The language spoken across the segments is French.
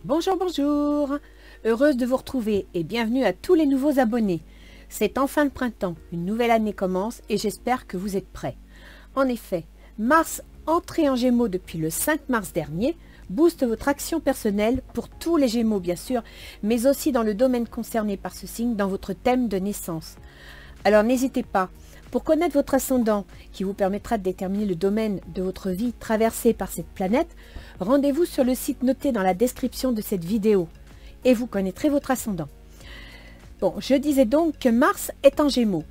Bonjour, bonjour. Heureuse de vous retrouver et bienvenue à tous les nouveaux abonnés. C'est enfin le printemps, une nouvelle année commence et j'espère que vous êtes prêts. En effet, Mars, entré en Gémeaux depuis le 5 mars dernier, booste votre action personnelle pour tous les Gémeaux bien sûr, mais aussi dans le domaine concerné par ce signe dans votre thème de naissance. Alors n'hésitez pas, pour connaître votre ascendant qui vous permettra de déterminer le domaine de votre vie traversé par cette planète, rendez-vous sur le site noté dans la description de cette vidéo et vous connaîtrez votre ascendant. Bon, je disais donc que Mars est en Gémeaux.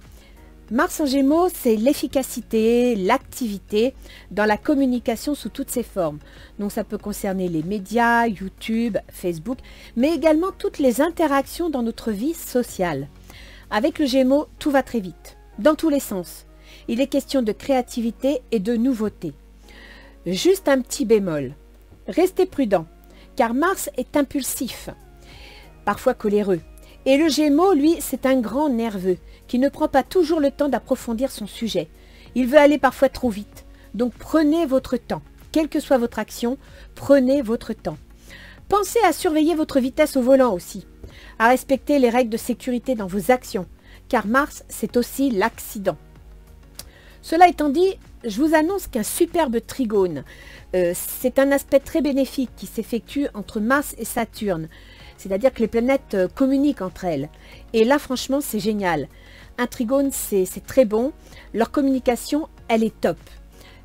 Mars en Gémeaux, c'est l'efficacité, l'activité dans la communication sous toutes ses formes. Donc ça peut concerner les médias, YouTube, Facebook, mais également toutes les interactions dans notre vie sociale. Avec le Gémeaux, tout va très vite, dans tous les sens. Il est question de créativité et de nouveauté. Juste un petit bémol. Restez prudent, car Mars est impulsif, parfois coléreux. Et le Gémeaux, lui, c'est un grand nerveux, qui ne prend pas toujours le temps d'approfondir son sujet. Il veut aller parfois trop vite. Donc prenez votre temps. Quelle que soit votre action, prenez votre temps. Pensez à surveiller votre vitesse au volant aussi, à respecter les règles de sécurité dans vos actions, car Mars, c'est aussi l'accident. Cela étant dit, je vous annonce qu'un superbe trigone, c'est un aspect très bénéfique qui s'effectue entre Mars et Saturne. C'est-à-dire que les planètes communiquent entre elles. Et là, franchement, c'est génial. Un trigone, c'est très bon. Leur communication, elle est top.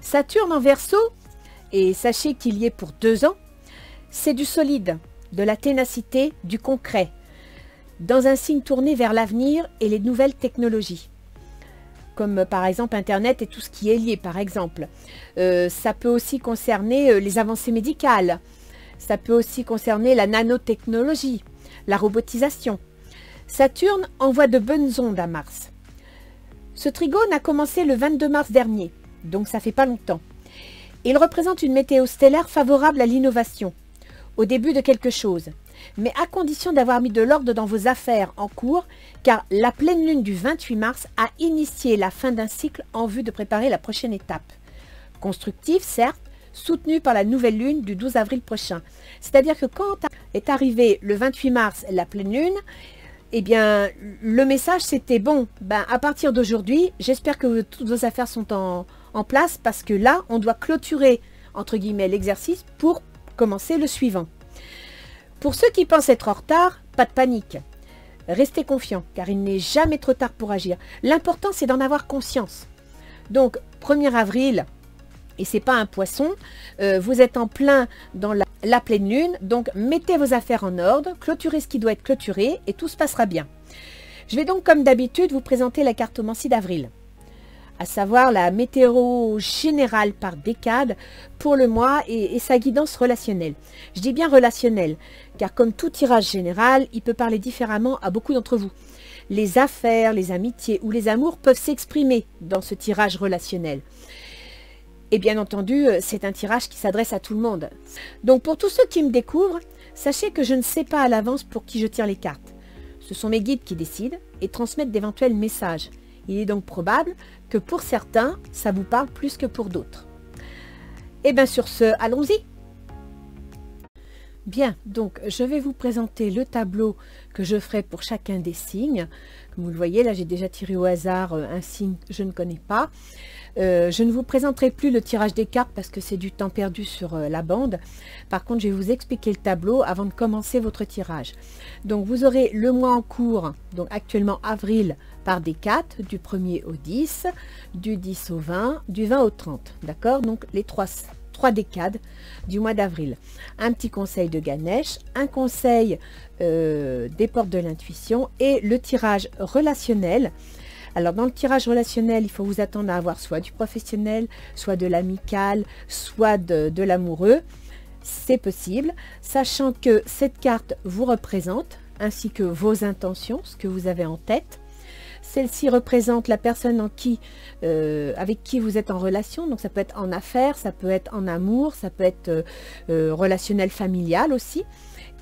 Saturne en Verseau, et sachez qu'il y est pour 2 ans, c'est du solide, de la ténacité, du concret, dans un signe tourné vers l'avenir et les nouvelles technologies. Comme par exemple Internet et tout ce qui est lié, par exemple. Ça peut aussi concerner les avancées médicales. Ça peut aussi concerner la nanotechnologie, la robotisation. Saturne envoie de bonnes ondes à Mars. Ce trigone a commencé le 22 mars dernier, donc ça fait pas longtemps. Il représente une météo stellaire favorable à l'innovation, au début de quelque chose, mais à condition d'avoir mis de l'ordre dans vos affaires en cours, car la pleine lune du 28 mars a initié la fin d'un cycle en vue de préparer la prochaine étape. Constructive, certes, soutenue par la nouvelle lune du 12 avril prochain. C'est-à-dire que quand est arrivé le 28 mars la pleine lune, eh bien, le message c'était bon, à partir d'aujourd'hui, j'espère que toutes vos affaires sont en place parce que là, on doit clôturer, entre guillemets, l'exercice pour commencer le suivant. Pour ceux qui pensent être en retard, pas de panique. Restez confiants, car il n'est jamais trop tard pour agir. L'important, c'est d'en avoir conscience. Donc, 1er avril, et c'est pas un poisson, vous êtes en plein dans la pleine lune, donc mettez vos affaires en ordre, clôturez ce qui doit être clôturé, et tout se passera bien. Je vais donc, comme d'habitude, vous présenter la cartomancie d'avril, à savoir la météo générale par décade pour le mois et sa guidance relationnelle. Je dis bien relationnelle, car comme tout tirage général, il peut parler différemment à beaucoup d'entre vous. Les affaires, les amitiés ou les amours peuvent s'exprimer dans ce tirage relationnel. Et bien entendu, c'est un tirage qui s'adresse à tout le monde. Donc pour tous ceux qui me découvrent, sachez que je ne sais pas à l'avance pour qui je tire les cartes. Ce sont mes guides qui décident et transmettent d'éventuels messages. Il est donc probable que pour certains, ça vous parle plus que pour d'autres. Et bien sur ce, allons-y. Bien, donc je vais vous présenter le tableau que je ferai pour chacun des signes. Comme vous le voyez, là j'ai déjà tiré au hasard un signe que je ne connais pas. Je ne vous présenterai plus le tirage des cartes parce que c'est du temps perdu sur la bande. Par contre, je vais vous expliquer le tableau avant de commencer votre tirage. Donc vous aurez le mois en cours, donc actuellement avril par décade, du 1er au 10, du 10 au 20, du 20 au 30. D'accord? Donc les trois décades du mois d'avril. Un petit conseil de Ganesh, un conseil des portes de l'intuition et le tirage relationnel. Alors dans le tirage relationnel, il faut vous attendre à avoir soit du professionnel, soit de l'amical, soit de l'amoureux. C'est possible, sachant que cette carte vous représente, ainsi que vos intentions, ce que vous avez en tête. Celle-ci représente la personne avec qui vous êtes en relation, donc ça peut être en affaires, ça peut être en amour, ça peut être relationnel familial aussi.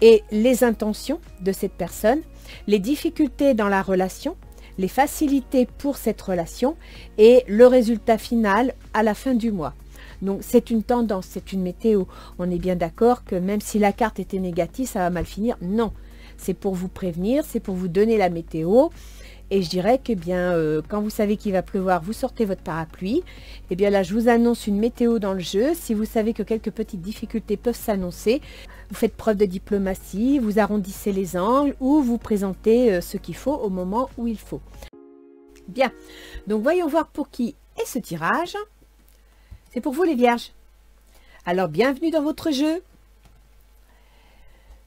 Et les intentions de cette personne, les difficultés dans la relation, les facilités pour cette relation et le résultat final à la fin du mois. Donc c'est une tendance, c'est une météo. On est bien d'accord que même si la carte était négative, ça va mal finir. Non, c'est pour vous prévenir, c'est pour vous donner la météo. Et je dirais que bien, quand vous savez qu'il va pleuvoir, vous sortez votre parapluie. Et bien là, je vous annonce une météo dans le jeu. Si vous savez que quelques petites difficultés peuvent s'annoncer, vous faites preuve de diplomatie, vous arrondissez les angles ou vous présentez ce qu'il faut au moment où il faut. Bien, donc voyons voir pour qui est ce tirage. C'est pour vous les vierges. Alors bienvenue dans votre jeu.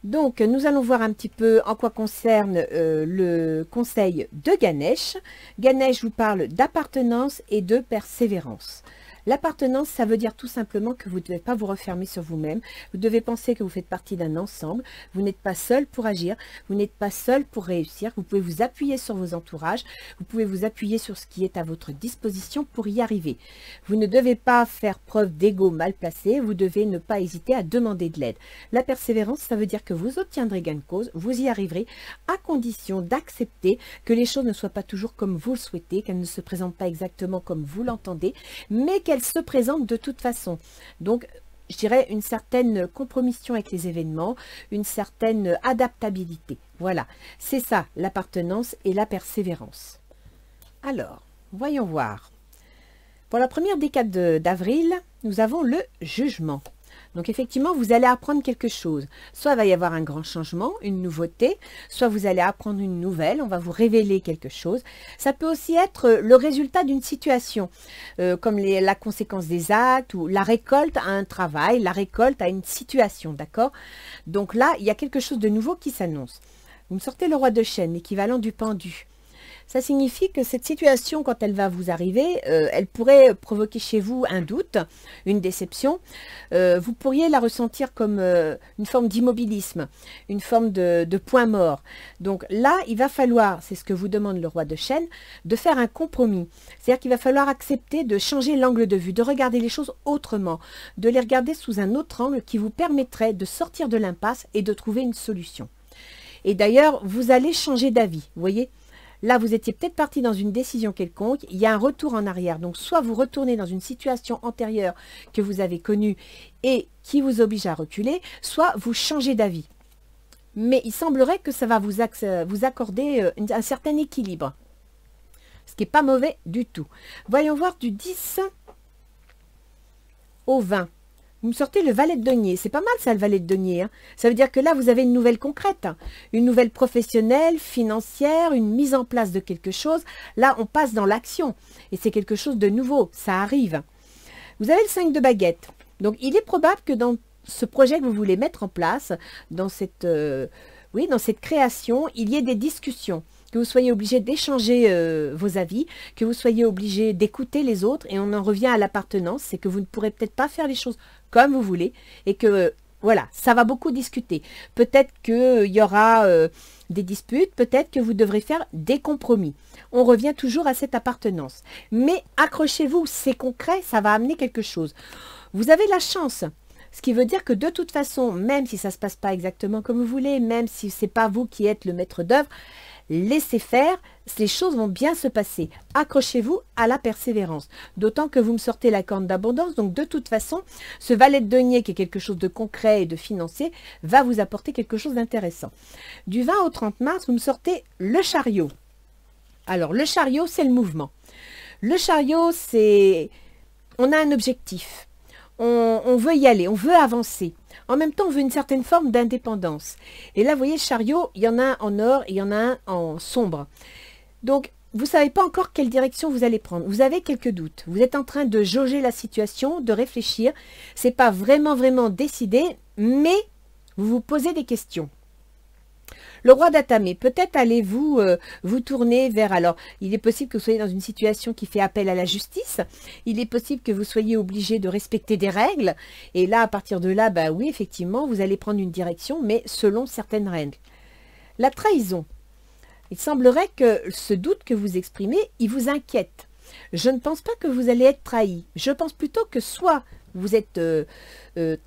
Donc, nous allons voir un petit peu en quoi concerne le conseil de Ganesh. Ganesh vous parle d'appartenance et de persévérance. L'appartenance, ça veut dire tout simplement que vous ne devez pas vous refermer sur vous-même. Vous devez penser que vous faites partie d'un ensemble. Vous n'êtes pas seul pour agir. Vous n'êtes pas seul pour réussir. Vous pouvez vous appuyer sur vos entourages. Vous pouvez vous appuyer sur ce qui est à votre disposition pour y arriver. Vous ne devez pas faire preuve d'ego mal placé. Vous devez ne pas hésiter à demander de l'aide. La persévérance, ça veut dire que vous obtiendrez gain de cause. Vous y arriverez à condition d'accepter que les choses ne soient pas toujours comme vous le souhaitez, qu'elles ne se présentent pas exactement comme vous l'entendez, mais qu'elles se présente de toute façon. Donc, je dirais une certaine compromission avec les événements, une certaine adaptabilité. Voilà, c'est ça l'appartenance et la persévérance. Alors, voyons voir. Pour la première décade d'avril, nous avons le jugement. Donc effectivement, vous allez apprendre quelque chose. Soit il va y avoir un grand changement, une nouveauté, soit vous allez apprendre une nouvelle, on va vous révéler quelque chose. Ça peut aussi être le résultat d'une situation, comme la conséquence des actes ou la récolte à un travail, la récolte à une situation, d'accord? Donc là, il y a quelque chose de nouveau qui s'annonce. Vous me sortez le roi de chêne, l'équivalent du pendu. Ça signifie que cette situation, quand elle va vous arriver, elle pourrait provoquer chez vous un doute, une déception. Vous pourriez la ressentir comme une forme d'immobilisme, une forme de point mort. Donc là, il va falloir, c'est ce que vous demande le roi de chêne, de faire un compromis. C'est-à-dire qu'il va falloir accepter de changer l'angle de vue, de regarder les choses autrement, de les regarder sous un autre angle qui vous permettrait de sortir de l'impasse et de trouver une solution. Et d'ailleurs, vous allez changer d'avis, vous voyez ? Là, vous étiez peut-être parti dans une décision quelconque, il y a un retour en arrière. Donc, soit vous retournez dans une situation antérieure que vous avez connue et qui vous oblige à reculer, soit vous changez d'avis. Mais il semblerait que ça va vous accorder un certain équilibre, ce qui n'est pas mauvais du tout. Voyons voir du 10 au 20. Vous me sortez le valet de denier. C'est pas mal ça, le valet de denier. Hein. Ça veut dire que là, vous avez une nouvelle concrète, hein. Une nouvelle professionnelle, financière, une mise en place de quelque chose. Là, on passe dans l'action. Et c'est quelque chose de nouveau. Ça arrive. Vous avez le 5 de baguette. Donc, il est probable que dans ce projet que vous voulez mettre en place, dans cette, dans cette création, il y ait des discussions. Que vous soyez obligé d'échanger vos avis, que vous soyez obligé d'écouter les autres, et on en revient à l'appartenance, c'est que vous ne pourrez peut-être pas faire les choses comme vous voulez, et que, voilà, ça va beaucoup discuter. Peut-être qu'il y aura des disputes, peut-être que vous devrez faire des compromis. On revient toujours à cette appartenance. Mais accrochez-vous, c'est concret, ça va amener quelque chose. Vous avez la chance. Ce qui veut dire que de toute façon, même si ça ne se passe pas exactement comme vous voulez, même si ce n'est pas vous qui êtes le maître d'œuvre, laissez faire, les choses vont bien se passer. Accrochez-vous à la persévérance. D'autant que vous me sortez la corne d'abondance. Donc de toute façon, ce valet de denier qui est quelque chose de concret et de financier va vous apporter quelque chose d'intéressant. Du 20 au 30 mars, vous me sortez le chariot. Alors le chariot, c'est le mouvement. Le chariot, c'est... On a un objectif. On veut y aller, on veut avancer. En même temps, on veut une certaine forme d'indépendance. Et là, vous voyez, le chariot, il y en a un en or et il y en a un en sombre. Donc, vous ne savez pas encore quelle direction vous allez prendre. Vous avez quelques doutes. Vous êtes en train de jauger la situation, de réfléchir. Ce n'est pas vraiment décidé, mais vous vous posez des questions. Le roi d'Atamé, peut-être allez-vous vous tourner vers... Alors, il est possible que vous soyez dans une situation qui fait appel à la justice. Il est possible que vous soyez obligé de respecter des règles. Et là, à partir de là, bah oui, effectivement, vous allez prendre une direction, mais selon certaines règles. La trahison. Il semblerait que ce doute que vous exprimez, il vous inquiète. Je ne pense pas que vous allez être trahi. Je pense plutôt que soit vous êtes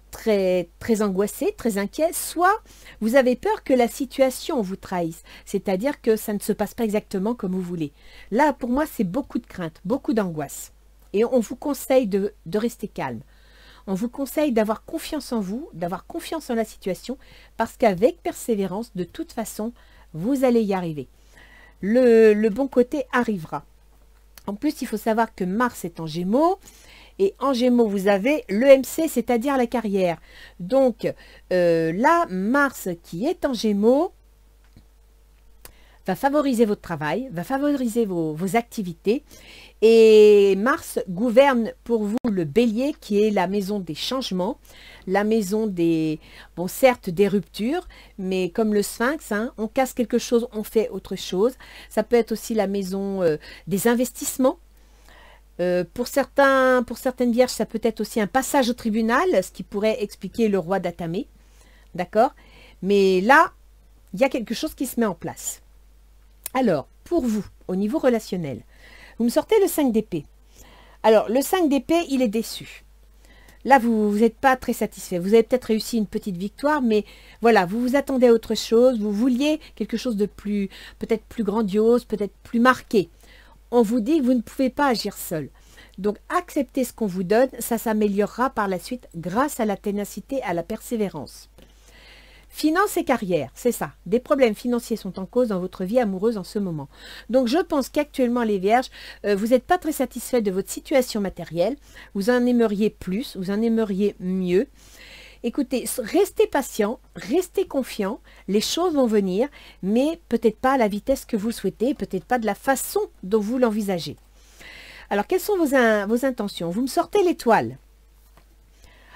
très angoissé, très inquiet, soit vous avez peur que la situation vous trahisse, c'est-à-dire que ça ne se passe pas exactement comme vous voulez. Là, pour moi, c'est beaucoup de crainte, beaucoup d'angoisse. Et on vous conseille de rester calme. on vous conseille d'avoir confiance en vous, d'avoir confiance en la situation, parce qu'avec persévérance, de toute façon, vous allez y arriver. Le bon côté arrivera. En plus, il faut savoir que Mars est en Gémeaux, et en Gémeaux, vous avez l'EMC, c'est-à-dire la carrière. Donc, là, Mars qui est en Gémeaux, va favoriser votre travail, va favoriser vos activités. Et Mars gouverne pour vous le Bélier, qui est la maison des changements, la maison des, bon certes des ruptures, mais comme le Sphinx, hein, on casse quelque chose, on fait autre chose. Ça peut être aussi la maison des investissements. Pour certaines vierges, ça peut être aussi un passage au tribunal, ce qui pourrait expliquer le roi d'Atamé. D'accord? Mais là, il y a quelque chose qui se met en place. Alors, pour vous, au niveau relationnel, vous me sortez le 5 d'épée. Alors, le 5 d'épée, il est déçu. Là, vous n'êtes pas très satisfait. Vous avez peut-être réussi une petite victoire, mais voilà, vous vous attendez à autre chose. Vous vouliez quelque chose de plus, peut-être plus grandiose, peut-être plus marqué. On vous dit que vous ne pouvez pas agir seul. Donc, acceptez ce qu'on vous donne. Ça s'améliorera par la suite grâce à la ténacité, à la persévérance. Finance et carrière, c'est ça. Des problèmes financiers sont en cause dans votre vie amoureuse en ce moment. Donc, je pense qu'actuellement, les vierges, vous n'êtes pas très satisfait de votre situation matérielle. Vous en aimeriez plus, vous en aimeriez mieux. Écoutez, restez patient, restez confiant. Les choses vont venir, mais peut-être pas à la vitesse que vous le souhaitez, peut-être pas de la façon dont vous l'envisagez. Alors, quelles sont vos intentions? Vous me sortez l'étoile.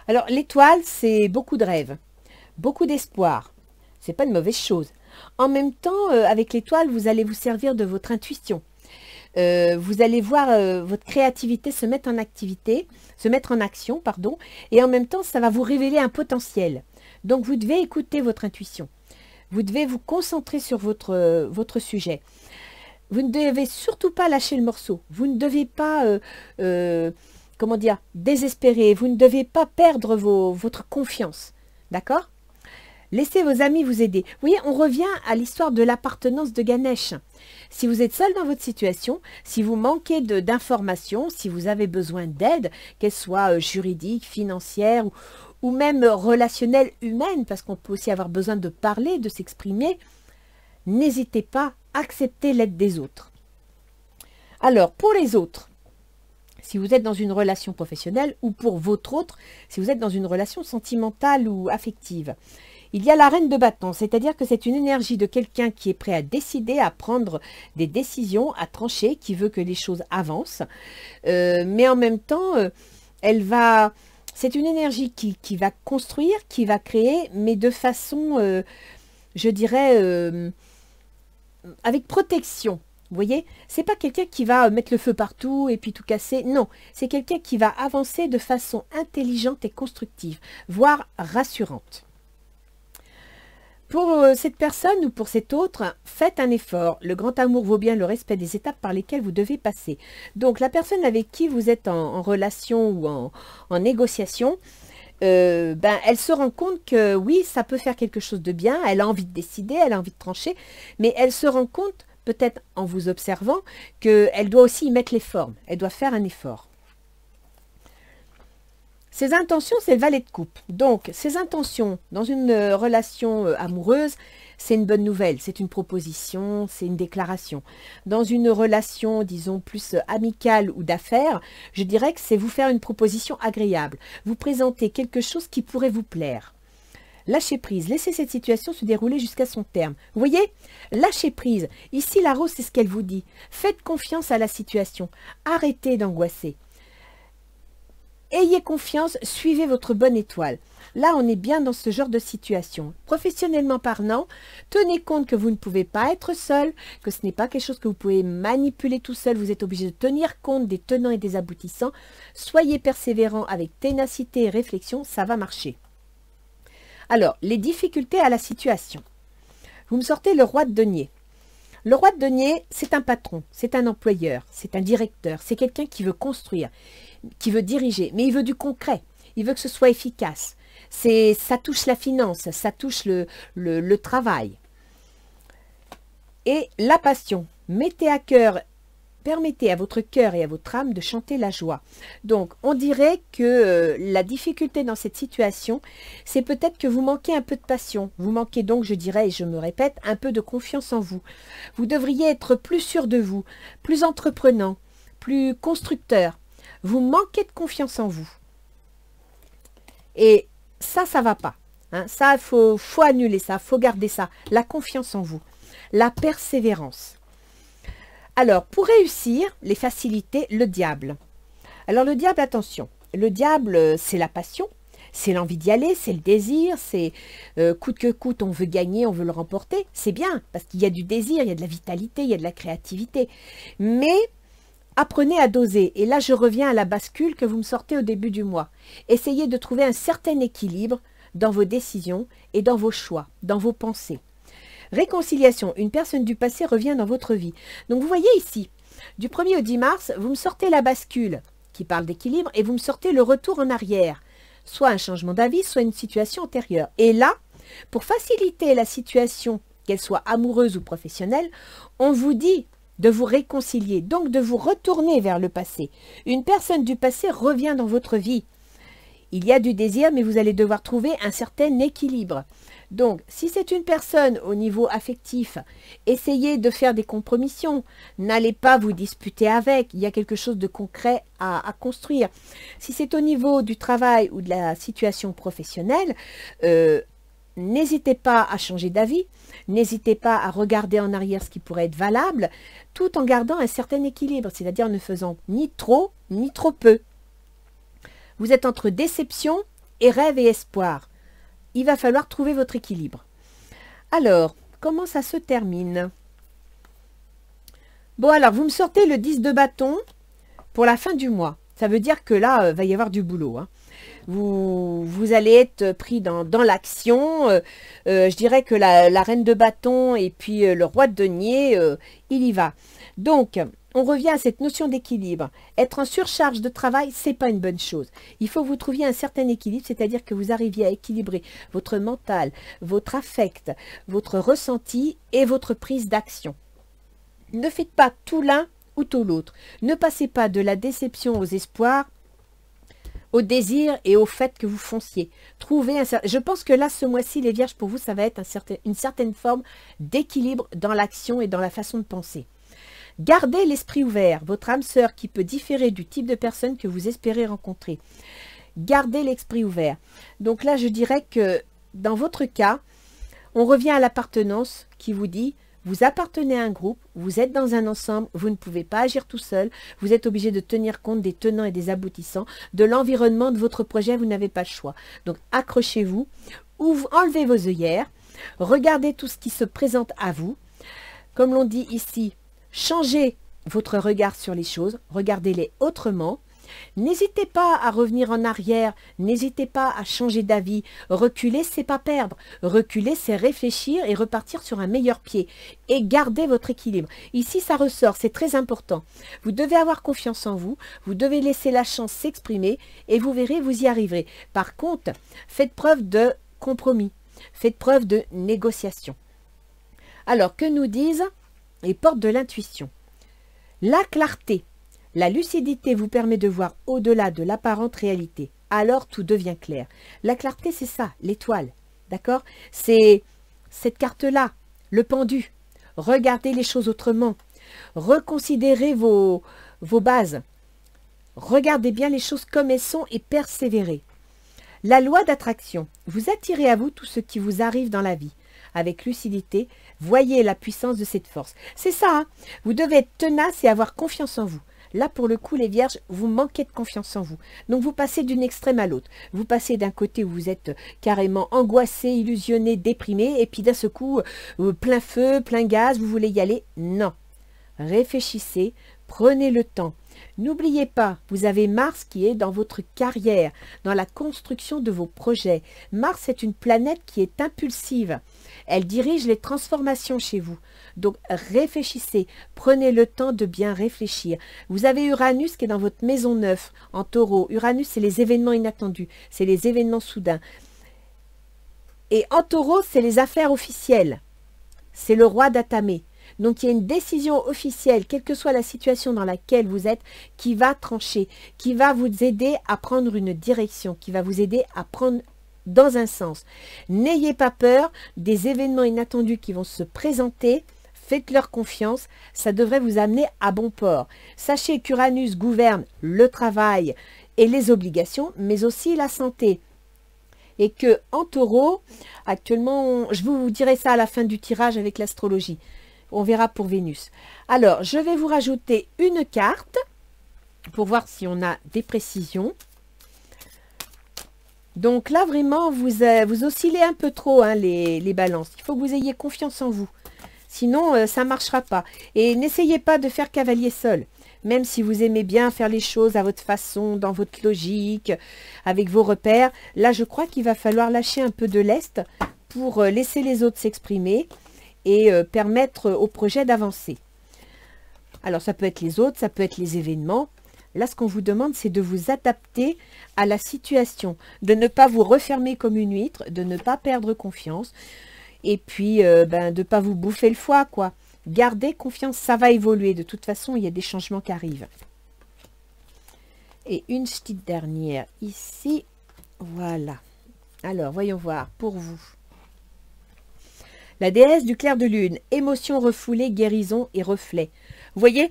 Alors, l'étoile, c'est beaucoup de rêves. Beaucoup d'espoir, c'est pas une mauvaise chose. En même temps, avec l'étoile, vous allez vous servir de votre intuition. Vous allez voir votre créativité se mettre en action, pardon, et en même temps, ça va vous révéler un potentiel. Donc, vous devez écouter votre intuition. Vous devez vous concentrer sur votre sujet. Vous ne devez surtout pas lâcher le morceau. Vous ne devez pas, comment dire, désespérer. Vous ne devez pas perdre votre confiance. D'accord ? Laissez vos amis vous aider. Vous voyez, on revient à l'histoire de l'appartenance de Ganesh. Si vous êtes seul dans votre situation, si vous manquez d'informations, si vous avez besoin d'aide, qu'elle soit juridique, financière ou même relationnelle, humaine, parce qu'on peut aussi avoir besoin de parler, de s'exprimer, n'hésitez pas, acceptez l'aide des autres. Alors, pour les autres, si vous êtes dans une relation professionnelle ou pour votre autre, si vous êtes dans une relation sentimentale ou affective, il y a la reine de bâton, c'est-à-dire que c'est une énergie de quelqu'un qui est prêt à décider, à prendre des décisions, à trancher, qui veut que les choses avancent. Mais en même temps, c'est une énergie qui va construire, qui va créer, mais de façon, je dirais, avec protection. Vous voyez, c'est pas quelqu'un qui va mettre le feu partout et puis tout casser. Non, c'est quelqu'un qui va avancer de façon intelligente et constructive, voire rassurante. Pour cette personne ou pour cet autre, faites un effort. Le grand amour vaut bien le respect des étapes par lesquelles vous devez passer. Donc, la personne avec qui vous êtes en relation ou en négociation, elle se rend compte que oui, ça peut faire quelque chose de bien. Elle a envie de décider, elle a envie de trancher, mais elle se rend compte, peut-être en vous observant, qu'elle doit aussi y mettre les formes. Elle doit faire un effort. Ses intentions, c'est le valet de coupe. Donc, ses intentions dans une relation amoureuse, c'est une bonne nouvelle, c'est une proposition, c'est une déclaration. Dans une relation, disons, plus amicale ou d'affaires, je dirais que c'est vous faire une proposition agréable. Vous présenter quelque chose qui pourrait vous plaire. Lâchez prise, laissez cette situation se dérouler jusqu'à son terme. Vous voyez, lâchez prise. Ici, la rose, c'est ce qu'elle vous dit. Faites confiance à la situation. Arrêtez d'angoisser. Ayez confiance, suivez votre bonne étoile. Là, on est bien dans ce genre de situation. Professionnellement parlant, tenez compte que vous ne pouvez pas être seul, que ce n'est pas quelque chose que vous pouvez manipuler tout seul. Vous êtes obligé de tenir compte des tenants et des aboutissants. Soyez persévérant avec ténacité et réflexion, ça va marcher. Alors, les difficultés à la situation. Vous me sortez le roi de denier. Le roi de denier, c'est un patron, c'est un employeur, c'est un directeur, c'est quelqu'un qui veut construire, qui veut diriger, mais il veut du concret, il veut que ce soit efficace. Ça touche la finance, ça touche le travail. Et la passion, mettez à cœur permettez à votre cœur et à votre âme de chanter la joie. Donc, on dirait que la difficulté dans cette situation, c'est peut-être que vous manquez un peu de passion. Vous manquez donc, je dirais, et je me répète, un peu de confiance en vous. Vous devriez être plus sûr de vous, plus entreprenant, plus constructeur. Vous manquez de confiance en vous. Et ça va pas. Hein. Ça, faut annuler ça, faut garder ça. La confiance en vous, la persévérance. Alors, pour réussir, les facilités, le diable. Alors, le diable, attention. Le diable, c'est la passion, c'est l'envie d'y aller, c'est le désir, c'est coûte que coûte, on veut gagner, on veut le remporter. C'est bien, parce qu'il y a du désir, il y a de la vitalité, il y a de la créativité. Mais apprenez à doser. Et là, je reviens à la bascule que vous me sortez au début du mois. Essayez de trouver un certain équilibre dans vos décisions et dans vos choix, dans vos pensées. Réconciliation, une personne du passé revient dans votre vie. Donc vous voyez ici, du 1er au 10 mars, vous me sortez la bascule qui parle d'équilibre et vous me sortez le retour en arrière. Soit un changement d'avis, soit une situation antérieure. Et là, pour faciliter la situation, qu'elle soit amoureuse ou professionnelle, on vous dit de vous réconcilier, donc de vous retourner vers le passé. Une personne du passé revient dans votre vie. Il y a du désir, mais vous allez devoir trouver un certain équilibre. Donc, si c'est une personne au niveau affectif, essayez de faire des compromissions. N'allez pas vous disputer avec. Il y a quelque chose de concret à construire. Si c'est au niveau du travail ou de la situation professionnelle, n'hésitez pas à changer d'avis. N'hésitez pas à regarder en arrière ce qui pourrait être valable, tout en gardant un certain équilibre, c'est-à-dire en ne faisant ni trop peu. Vous êtes entre déception et rêve et espoir. Il va falloir trouver votre équilibre. Alors, comment ça se termine? Bon, alors, vous me sortez le 10 de bâton pour la fin du mois. Ça veut dire que là, va y avoir du boulot. Hein. Vous allez être pris dans l'action. Je dirais que la reine de bâton et puis le roi de denier, il y va. Donc, on revient à cette notion d'équilibre. Être en surcharge de travail, c'est pas une bonne chose. Il faut que vous trouviez un certain équilibre, c'est-à-dire que vous arriviez à équilibrer votre mental, votre affect, votre ressenti et votre prise d'action. Ne faites pas tout l'un ou tout l'autre. Ne passez pas de la déception aux espoirs, au désir et au fait que vous fonciez. Trouvez un certain... Je pense que là, ce mois-ci, les vierges, pour vous, ça va être une certaine forme d'équilibre dans l'action et dans la façon de penser. Gardez l'esprit ouvert, votre âme sœur qui peut différer du type de personne que vous espérez rencontrer. Gardez l'esprit ouvert. Donc là, je dirais que dans votre cas, on revient à l'appartenance qui vous dit, vous appartenez à un groupe, vous êtes dans un ensemble, vous ne pouvez pas agir tout seul, vous êtes obligé de tenir compte des tenants et des aboutissants, de l'environnement de votre projet, vous n'avez pas le choix. Donc accrochez-vous, enlevez vos œillères, regardez tout ce qui se présente à vous. Comme l'on dit ici, changez votre regard sur les choses, regardez-les autrement. N'hésitez pas à revenir en arrière, n'hésitez pas à changer d'avis. Reculer, c'est pas perdre. Reculer, c'est réfléchir et repartir sur un meilleur pied. Et garder votre équilibre. Ici, ça ressort, c'est très important. Vous devez avoir confiance en vous, vous devez laisser la chance s'exprimer et vous verrez, vous y arriverez. Par contre, faites preuve de compromis, faites preuve de négociation. Alors, que nous disent les portes de l'intuition? La clarté. La lucidité vous permet de voir au-delà de l'apparente réalité. Alors tout devient clair. La clarté, c'est ça, l'étoile. D'accord? C'est cette carte-là, le pendu. Regardez les choses autrement. Reconsidérez vos bases. Regardez bien les choses comme elles sont et persévérez. La loi d'attraction. Vous attirez à vous tout ce qui vous arrive dans la vie. Avec lucidité, voyez la puissance de cette force. C'est ça, hein? Vous devez être tenace et avoir confiance en vous. Là, pour le coup, les vierges, vous manquez de confiance en vous. Donc, vous passez d'une extrême à l'autre. Vous passez d'un côté où vous êtes carrément angoissé, illusionné, déprimé, et puis d'un seul coup, plein feu, plein gaz, vous voulez y aller. Non. Réfléchissez, prenez le temps. N'oubliez pas, vous avez Mars qui est dans votre carrière, dans la construction de vos projets. Mars est une planète qui est impulsive. Elle dirige les transformations chez vous. Donc, réfléchissez, prenez le temps de bien réfléchir. Vous avez Uranus qui est dans votre maison 9, en taureau. Uranus, c'est les événements inattendus, c'est les événements soudains. Et en taureau, c'est les affaires officielles. C'est le roi d'Atamé. Donc il y a une décision officielle, quelle que soit la situation dans laquelle vous êtes, qui va trancher, qui va vous aider à prendre une direction, qui va vous aider à prendre dans un sens. N'ayez pas peur des événements inattendus qui vont se présenter. Faites-leur confiance, ça devrait vous amener à bon port. Sachez qu'Uranus gouverne le travail et les obligations, mais aussi la santé. Et que en taureau, actuellement, je vous dirai ça à la fin du tirage avec l'astrologie. On verra pour Vénus. Alors, je vais vous rajouter une carte pour voir si on a des précisions. Donc là, vraiment, vous oscillez un peu trop, hein, les balances. Il faut que vous ayez confiance en vous. Sinon, ça ne marchera pas. Et n'essayez pas de faire cavalier seul. Même si vous aimez bien faire les choses à votre façon, dans votre logique, avec vos repères. Là, je crois qu'il va falloir lâcher un peu de lest pour laisser les autres s'exprimer et permettre au projet d'avancer. Alors, ça peut être les autres, ça peut être les événements. Là, ce qu'on vous demande, c'est de vous adapter à la situation, de ne pas vous refermer comme une huître, de ne pas perdre confiance. Et puis, de ne pas vous bouffer le foie, quoi. Gardez confiance, ça va évoluer. De toute façon, il y a des changements qui arrivent. Et une petite dernière ici. Voilà. Alors, voyons voir pour vous. La déesse du clair de lune, émotions refoulées, guérison et reflets. Vous voyez,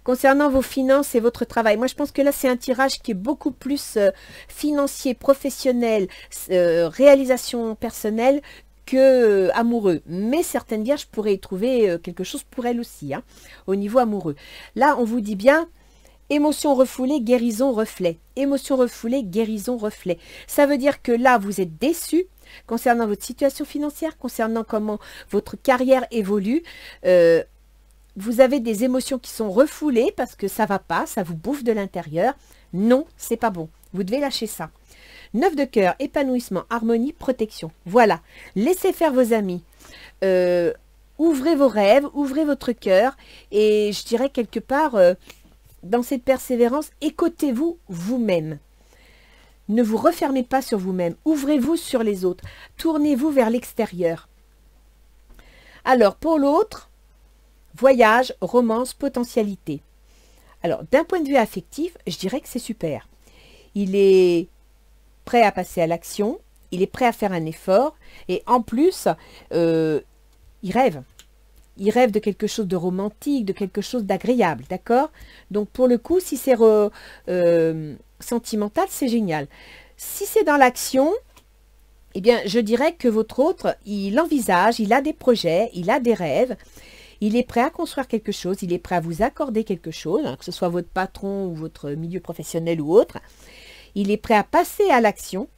concernant vos finances et votre travail, moi je pense que là c'est un tirage qui est beaucoup plus financier, professionnel, réalisation personnelle que amoureux. Mais certaines vierges pourraient y trouver quelque chose pour elles aussi, hein, au niveau amoureux. Là, on vous dit bien émotion refoulée, guérison, reflet. Émotion refoulée, guérison, reflet. Ça veut dire que là, vous êtes déçu concernant votre situation financière, concernant comment votre carrière évolue. Vous avez des émotions qui sont refoulées parce que ça ne va pas, ça vous bouffe de l'intérieur. Non, c'est pas bon. Vous devez lâcher ça. 9 de cœur, épanouissement, harmonie, protection. Voilà. Laissez faire vos amis. Ouvrez vos rêves, ouvrez votre cœur. Et je dirais quelque part, dans cette persévérance, écoutez-vous vous-même. Ne vous refermez pas sur vous-même. Ouvrez-vous sur les autres. Tournez-vous vers l'extérieur. Alors, pour l'autre, voyage, romance, potentialité. Alors, d'un point de vue affectif, je dirais que c'est super. Il est prêt à passer à l'action, il est prêt à faire un effort, et en plus, il rêve. Il rêve de quelque chose de romantique, de quelque chose d'agréable, d'accord? Donc, pour le coup, si c'est sentimental, c'est génial. Si c'est dans l'action, eh bien, je dirais que votre autre, il envisage, il a des projets, il a des rêves, il est prêt à construire quelque chose, il est prêt à vous accorder quelque chose, hein, que ce soit votre patron ou votre milieu professionnel ou autre. Il est prêt à passer à l'action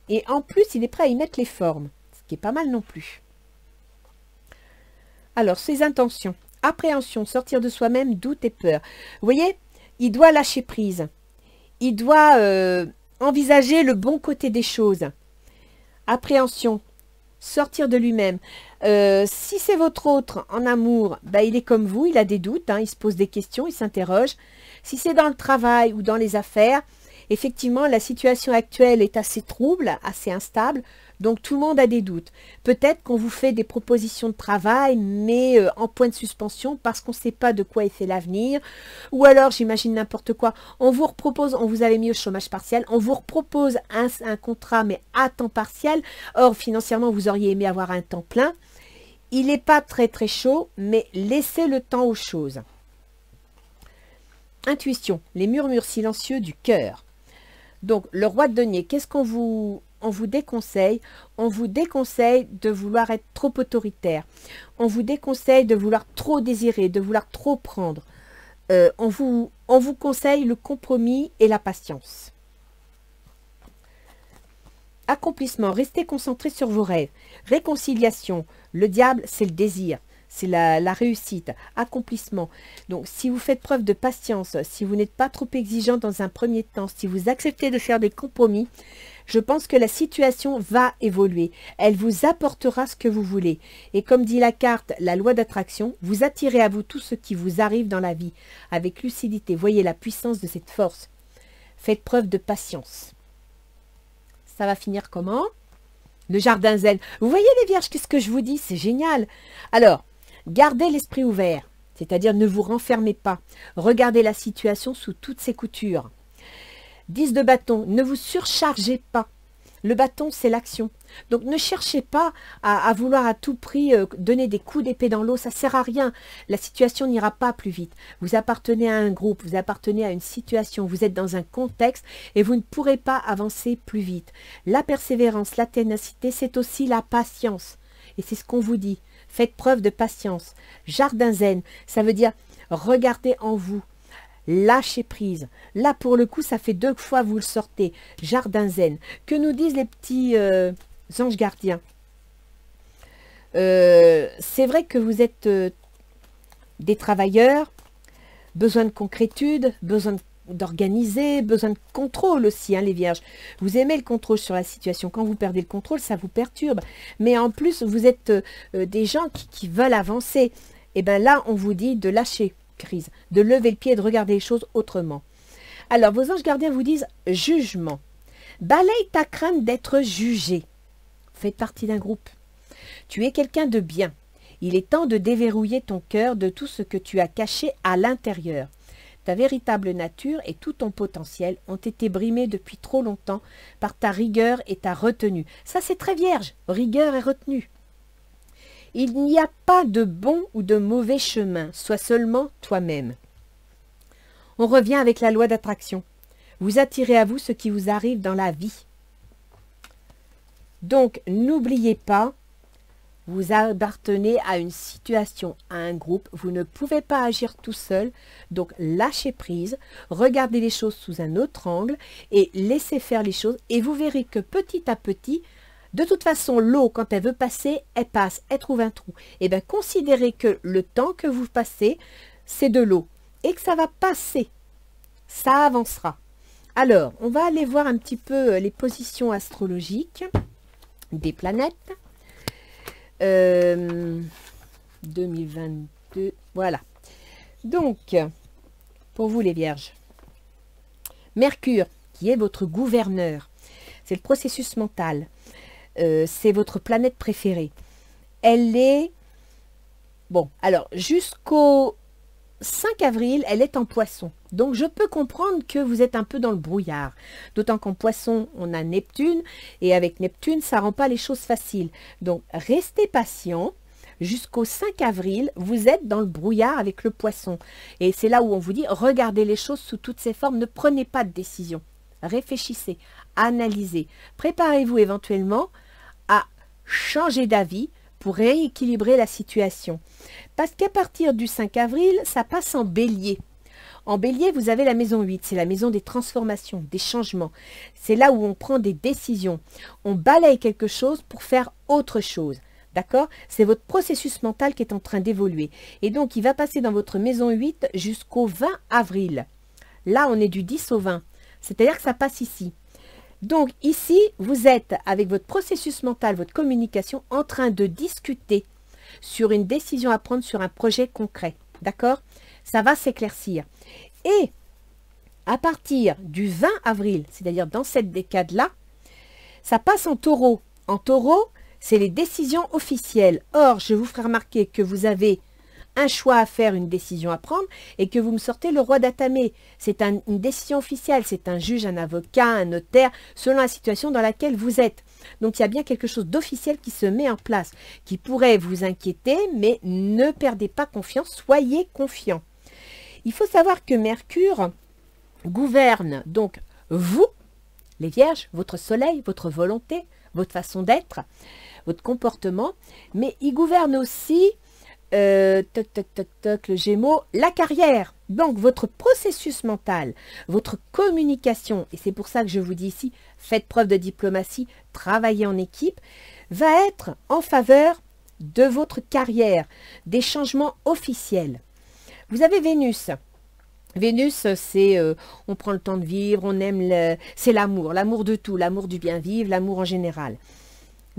et en plus, il est prêt à y mettre les formes, ce qui est pas mal non plus. Alors, ses intentions, appréhension, sortir de soi-même, doute et peur. Vous voyez, il doit lâcher prise. Il doit envisager le bon côté des choses. Appréhension, sortir de lui-même. Si c'est votre autre en amour, bah, il est comme vous, il a des doutes, hein, il se pose des questions, il s'interroge. Si c'est dans le travail ou dans les affaires, effectivement, la situation actuelle est assez trouble, assez instable, donc tout le monde a des doutes. Peut-être qu'on vous fait des propositions de travail, mais en point de suspension, parce qu'on ne sait pas de quoi est fait l'avenir. Ou alors, j'imagine n'importe quoi, on vous repropose, on vous avait mis au chômage partiel, on vous repropose un contrat, mais à temps partiel. Or, financièrement, vous auriez aimé avoir un temps plein. Il n'est pas très très chaud, mais laissez le temps aux choses. Intuition, les murmures silencieux du cœur. Donc, le roi de denier, qu'est-ce qu'on vous déconseille? On vous déconseille de vouloir être trop autoritaire. On vous déconseille de vouloir trop désirer, de vouloir trop prendre. On vous conseille le compromis et la patience. Accomplissement, restez concentré sur vos rêves. Réconciliation, le diable, c'est le désir. C'est la réussite, accomplissement. Donc, si vous faites preuve de patience, si vous n'êtes pas trop exigeant dans un premier temps, si vous acceptez de faire des compromis, je pense que la situation va évoluer. Elle vous apportera ce que vous voulez. Et comme dit la carte, la loi d'attraction, vous attirez à vous tout ce qui vous arrive dans la vie, avec lucidité. Voyez la puissance de cette force. Faites preuve de patience. Ça va finir comment? Le jardin zen. Vous voyez les vierges, qu'est-ce que je vous dis? C'est génial. Alors, Gardez l'esprit ouvert, c'est-à-dire ne vous renfermez pas. Regardez la situation sous toutes ses coutures. 10 de bâton, ne vous surchargez pas. Le bâton, c'est l'action. Donc, ne cherchez pas à vouloir à tout prix donner des coups d'épée dans l'eau. Ça ne sert à rien. La situation n'ira pas plus vite. Vous appartenez à un groupe, vous appartenez à une situation, vous êtes dans un contexte et vous ne pourrez pas avancer plus vite. La persévérance, la ténacité, c'est aussi la patience. Et c'est ce qu'on vous dit. Faites preuve de patience. Jardin zen, ça veut dire regardez en vous. Lâchez prise. Là, pour le coup, ça fait 2 fois vous le sortez. Jardin zen. Que nous disent les petits anges gardiens? C'est vrai que vous êtes des travailleurs, besoin de concrétude, besoin d'organiser, besoin de contrôle aussi, hein, les vierges. Vous aimez le contrôle sur la situation. Quand vous perdez le contrôle, ça vous perturbe. Mais en plus, vous êtes des gens qui veulent avancer. Et bien là, on vous dit de lâcher prise, de lever le pied et de regarder les choses autrement. Alors, vos anges gardiens vous disent jugement. Balaye ta crainte d'être jugé. Faites partie d'un groupe. Tu es quelqu'un de bien. Il est temps de déverrouiller ton cœur de tout ce que tu as caché à l'intérieur. Ta véritable nature et tout ton potentiel ont été brimés depuis trop longtemps par ta rigueur et ta retenue. Ça, c'est très vierge, rigueur et retenue. Il n'y a pas de bon ou de mauvais chemin, sois seulement toi-même. On revient avec la loi d'attraction. Vous attirez à vous ce qui vous arrive dans la vie. Donc, n'oubliez pas, vous appartenez à une situation, à un groupe, vous ne pouvez pas agir tout seul, donc lâchez prise, regardez les choses sous un autre angle et laissez faire les choses et vous verrez que petit à petit, de toute façon, l'eau, quand elle veut passer, elle passe, elle trouve un trou. Et bien, considérez que le temps que vous passez, c'est de l'eau et que ça va passer, ça avancera. Alors, on va aller voir un petit peu les positions astrologiques des planètes. 2022, voilà. Donc, pour vous les vierges, Mercure, qui est votre gouverneur, c'est le processus mental, c'est votre planète préférée. Elle est, bon, alors, jusqu'au 5 avril, elle est en Poisson. Donc, je peux comprendre que vous êtes un peu dans le brouillard. D'autant qu'en Poisson, on a Neptune. Et avec Neptune, ça ne rend pas les choses faciles. Donc, restez patient. Jusqu'au 5 avril, vous êtes dans le brouillard avec le Poisson. Et c'est là où on vous dit, regardez les choses sous toutes ces formes. Ne prenez pas de décision. Réfléchissez, analysez. Préparez-vous éventuellement à changer d'avis pour rééquilibrer la situation. Parce qu'à partir du 5 avril, ça passe en bélier. En bélier, vous avez la maison 8, c'est la maison des transformations, des changements. C'est là où on prend des décisions. On balaye quelque chose pour faire autre chose. D'accord? C'est votre processus mental qui est en train d'évoluer. Et donc, il va passer dans votre maison 8 jusqu'au 20 avril. Là, on est du 10 au 20. C'est-à-dire que ça passe ici. Donc, ici, vous êtes, avec votre processus mental, votre communication, en train de discuter sur une décision à prendre sur un projet concret. D'accord? Ça va s'éclaircir. Et à partir du 20 avril, c'est-à-dire dans cette décade-là, ça passe en taureau. En taureau, c'est les décisions officielles. Or, je vous ferai remarquer que vous avez un choix à faire, une décision à prendre, et que vous me sortez le roi d'atamé. C'est une décision officielle, c'est un juge, un avocat, un notaire, selon la situation dans laquelle vous êtes. Donc, il y a bien quelque chose d'officiel qui se met en place, qui pourrait vous inquiéter, mais ne perdez pas confiance, soyez confiant. Il faut savoir que Mercure gouverne donc vous, les vierges, votre soleil, votre volonté, votre façon d'être, votre comportement, mais il gouverne aussi, le Gémeaux, la carrière. Donc, votre processus mental, votre communication, et c'est pour ça que je vous dis ici, faites preuve de diplomatie, travaillez en équipe, va être en faveur de votre carrière, des changements officiels. Vous avez Vénus. Vénus, c'est on prend le temps de vivre, on aime, c'est l'amour de tout, l'amour du bien vivre, l'amour en général.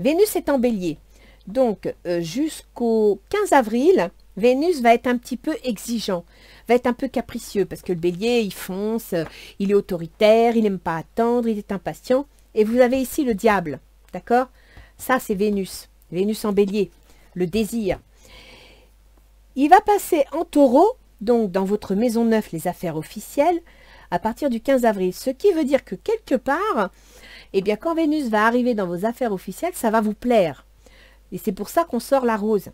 Vénus est en bélier. Donc, jusqu'au 15 avril, Vénus va être un petit peu exigeant, va être un peu capricieux, parce que le bélier, il fonce, il est autoritaire, il n'aime pas attendre, il est impatient. Et vous avez ici le diable, d'accord? Ça, c'est Vénus. Vénus en bélier, le désir. Il va passer en taureau, donc dans votre maison 9, les affaires officielles, à partir du 15 avril. Ce qui veut dire que quelque part, eh bien, quand Vénus va arriver dans vos affaires officielles, ça va vous plaire. Et c'est pour ça qu'on sort la rose.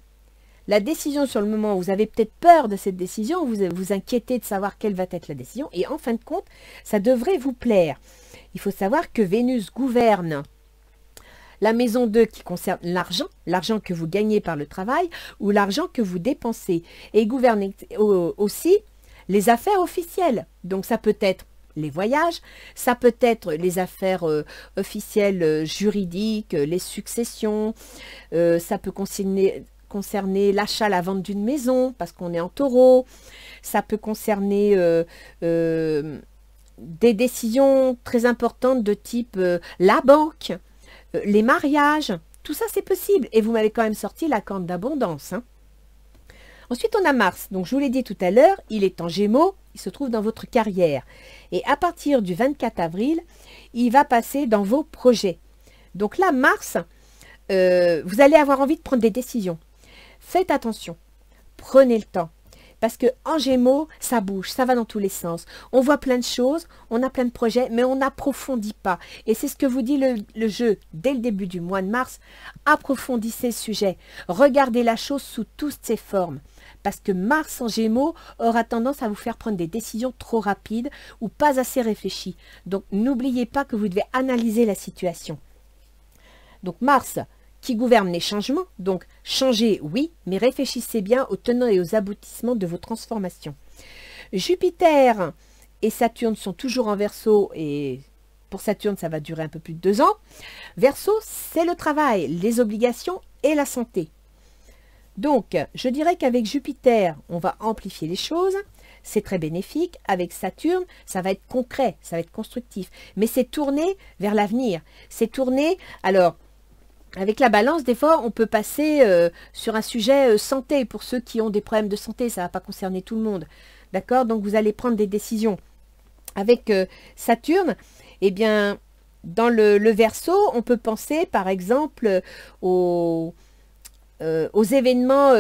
La décision sur le moment, vous avez peut-être peur de cette décision, vous vous inquiétez de savoir quelle va être la décision, et en fin de compte, ça devrait vous plaire. Il faut savoir que Vénus gouverne la maison 2 qui concerne l'argent, l'argent que vous gagnez par le travail ou l'argent que vous dépensez. Et gouverne aussi les affaires officielles. Donc ça peut être les voyages, ça peut être les affaires officielles juridiques, les successions, ça peut concerner l'achat, la vente d'une maison, parce qu'on est en taureau, ça peut concerner des décisions très importantes de type la banque, les mariages, tout ça c'est possible. Et vous m'avez quand même sorti la corde d'abondance. Hein. Ensuite, on a Mars. Donc, je vous l'ai dit tout à l'heure, il est en Gémeaux, il se trouve dans votre carrière. Et à partir du 24 avril, il va passer dans vos projets. Donc là, Mars, vous allez avoir envie de prendre des décisions. Faites attention, prenez le temps. Parce que en Gémeaux, ça bouge, ça va dans tous les sens. On voit plein de choses, on a plein de projets, mais on n'approfondit pas. Et c'est ce que vous dit le jeu dès le début du mois de mars. Approfondissez le sujet. Regardez la chose sous toutes ses formes. Parce que Mars en Gémeaux aura tendance à vous faire prendre des décisions trop rapides ou pas assez réfléchies. Donc n'oubliez pas que vous devez analyser la situation. Donc Mars qui gouverne les changements, donc changez, oui, mais réfléchissez bien aux tenants et aux aboutissements de vos transformations. Jupiter et Saturne sont toujours en Verseau, et pour Saturne, ça va durer un peu plus de 2 ans. Verseau, c'est le travail, les obligations et la santé. Donc, je dirais qu'avec Jupiter, on va amplifier les choses, c'est très bénéfique. Avec Saturne, ça va être concret, ça va être constructif, mais c'est tourné vers l'avenir, c'est tourné, alors, avec la balance, des fois, on peut passer sur un sujet santé. Pour ceux qui ont des problèmes de santé, ça ne va pas concerner tout le monde. D'accord? Donc, vous allez prendre des décisions. Avec Saturne, eh bien, dans le Verseau, on peut penser, par exemple, aux événements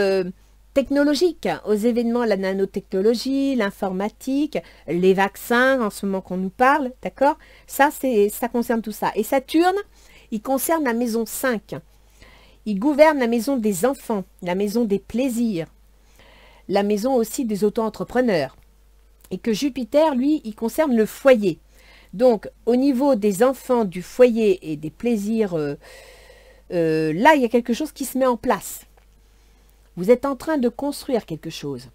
technologiques, aux événements, la nanotechnologie, l'informatique, les vaccins, en ce moment qu'on nous parle. D'accord? Ça concerne tout ça. Et Saturne, il concerne la maison 5. Il gouverne la maison des enfants, la maison des plaisirs, la maison aussi des auto-entrepreneurs. Et que Jupiter, lui, il concerne le foyer. Donc, au niveau des enfants, du foyer et des plaisirs, là, il y a quelque chose qui se met en place. Vous êtes en train de construire quelque chose.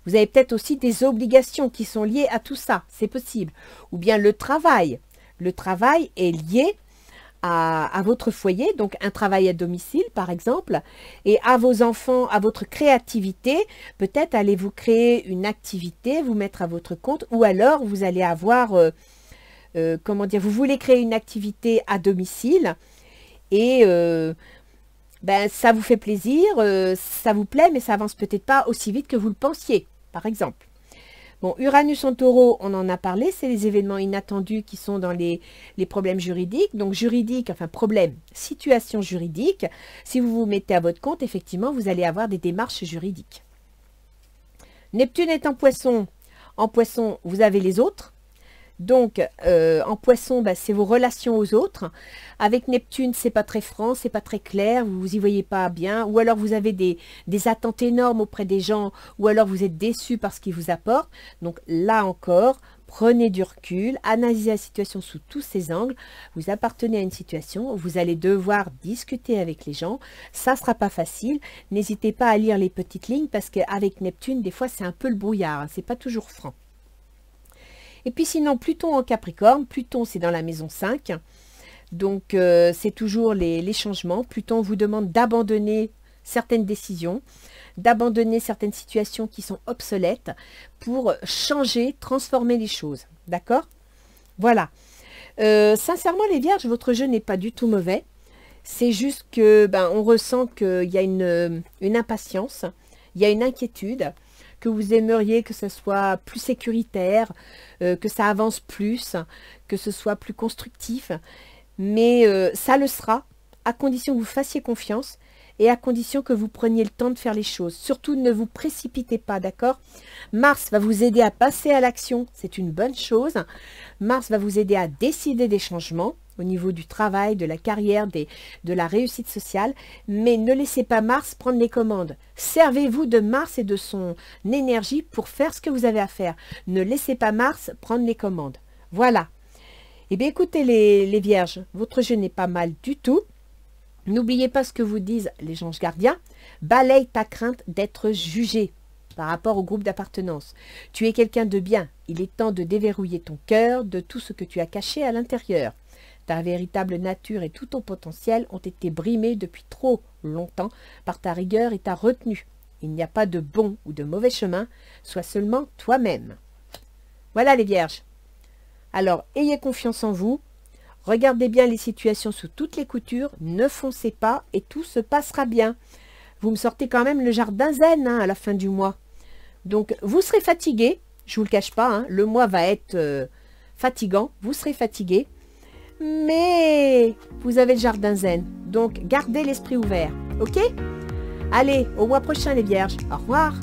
Vous avez peut-être aussi des obligations qui sont liées à tout ça, c'est possible. Ou bien le travail. Le travail est lié à votre foyer, donc un travail à domicile par exemple, et à vos enfants, à votre créativité, peut-être allez-vous créer une activité, vous mettre à votre compte, ou alors vous allez avoir, comment dire, vous voulez créer une activité à domicile, et ben, ça vous fait plaisir, ça vous plaît, mais ça avance peut-être pas aussi vite que vous le pensiez, par exemple. Bon, Uranus en taureau, on en a parlé, c'est les événements inattendus qui sont dans les problèmes juridiques. Donc juridique, enfin problème, situation juridique. Si vous vous mettez à votre compte, effectivement, vous allez avoir des démarches juridiques. Neptune est en poisson, vous avez les autres. Donc, en poisson, bah, c'est vos relations aux autres. Avec Neptune, c'est pas très franc, c'est pas très clair, vous y voyez pas bien. Ou alors vous avez des attentes énormes auprès des gens, ou alors vous êtes déçus par ce qu'ils vous apportent. Donc là encore, prenez du recul, analysez la situation sous tous ses angles. Vous appartenez à une situation, vous allez devoir discuter avec les gens. Ça sera pas facile. N'hésitez pas à lire les petites lignes, parce qu'avec Neptune, des fois, c'est un peu le brouillard, hein, c'est pas toujours franc. Et puis sinon, Pluton en Capricorne, Pluton c'est dans la maison 5, donc c'est toujours les changements. Pluton vous demande d'abandonner certaines décisions, d'abandonner certaines situations qui sont obsolètes pour changer, transformer les choses. D'accord? Voilà. Sincèrement les Vierges, votre jeu n'est pas du tout mauvais. C'est juste que on ressent qu'il y a une impatience, il y a une inquiétude, que vous aimeriez que ce soit plus sécuritaire, que ça avance plus, que ce soit plus constructif. Mais ça le sera, à condition que vous fassiez confiance et à condition que vous preniez le temps de faire les choses. Surtout, ne vous précipitez pas, d'accord? Mars va vous aider à passer à l'action, c'est une bonne chose. Mars va vous aider à décider des changements au niveau du travail, de la carrière, de la réussite sociale, mais ne laissez pas Mars prendre les commandes. Servez-vous de Mars et de son énergie pour faire ce que vous avez à faire. Ne laissez pas Mars prendre les commandes. Voilà. Eh bien, écoutez les vierges, votre jeu n'est pas mal du tout. N'oubliez pas ce que vous disent les anges gardiens. Balaye ta crainte d'être jugé par rapport au groupe d'appartenance. Tu es quelqu'un de bien. Il est temps de déverrouiller ton cœur de tout ce que tu as caché à l'intérieur. Ta véritable nature et tout ton potentiel ont été brimés depuis trop longtemps par ta rigueur et ta retenue. Il n'y a pas de bon ou de mauvais chemin, sois seulement toi-même. Voilà les vierges. Alors, ayez confiance en vous, regardez bien les situations sous toutes les coutures, ne foncez pas et tout se passera bien. Vous me sortez quand même le jardin zen à la fin du mois. Donc, vous serez fatigué, je vous le cache pas, le mois va être fatigant, vous serez fatigué. Mais vous avez le jardin zen, donc gardez l'esprit ouvert, ok? Allez, au mois prochain les vierges, au revoir!